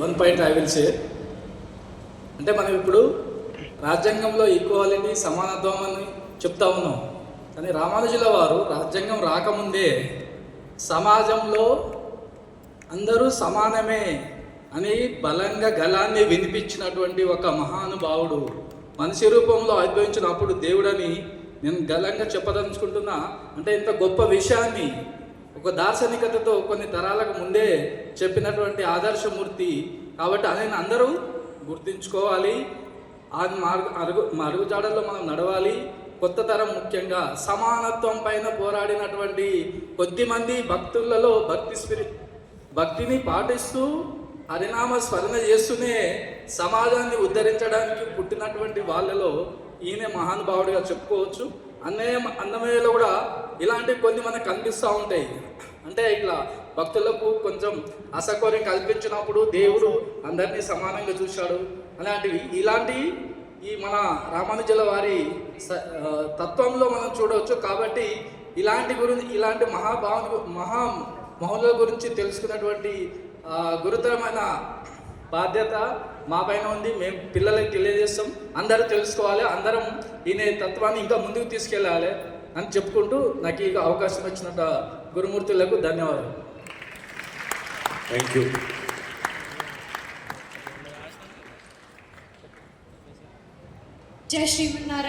One point I will say, అంటే మనం ఇప్పుడు రాజ్యాంగంలో ఈక్వాలిటీ సమానత్వం అని చెప్తా ఉన్నాం. కానీ రామానుజుల వారు రాజ్యాంగం రాకముందే సమాజంలో అందరూ సమానమే అని బలంగా గలాన్ని వినిపించినటువంటి ఒక మహానుభావుడు మనిషి రూపంలో ఆవిర్భవించినప్పుడు దేవుడని నేను గలంగా చెప్పదలుచుకుంటున్నా. అంటే ఇంత గొప్ప విషయాన్ని ఒక దార్శనికతతో కొన్ని తరాలకు ముందే చెప్పినటువంటి ఆదర్శమూర్తి కాబట్టి ఆయన అందరూ గుర్తుంచుకోవాలి. ఆ అడుగుజాడల్లో మనం నడవాలి. కొత్త తరం ముఖ్యంగా సమానత్వం పైన పోరాడినటువంటి కొద్దిమంది భక్తులలో భక్తిని పాటిస్తూ హరినామ స్మరణ చేస్తూనే సమాజాన్ని ఉద్ధరించడానికి పుట్టినటువంటి వాళ్ళలో ఈయన మహానుభావుడిగా చెప్పుకోవచ్చు. అన్నమయ్యలో కూడా ఇలాంటివి కొన్ని మనకు కనిపిస్తూ ఉంటాయి. అంటే ఇట్లా భక్తులకు కొంచెం అసౌకర్యం కల్పించినప్పుడు దేవుడు అందరినీ సమానంగా చూశాడు అలాంటివి. ఈ మన రామానుజుల వారి తత్వంలో మనం చూడవచ్చు. కాబట్టి ఇలాంటి మహోన్నతుల గురించి తెలుసుకున్నటువంటి గురుతరమైన బాధ్యత మా పైన ఉంది. మేము పిల్లలకి తెలియజేస్తాం. అందరూ తెలుసుకోవాలి, అందరం ఈయన తత్వాన్ని ఇంకా ముందుకు తీసుకెళ్ళాలి అని చెప్పుకుంటూ నాకు ఈ అవకాశం ఇచ్చినట్టు గురుమూర్తులకు ధన్యవాదాలు. Thank you. జై శ్రీమన్నారాయణ.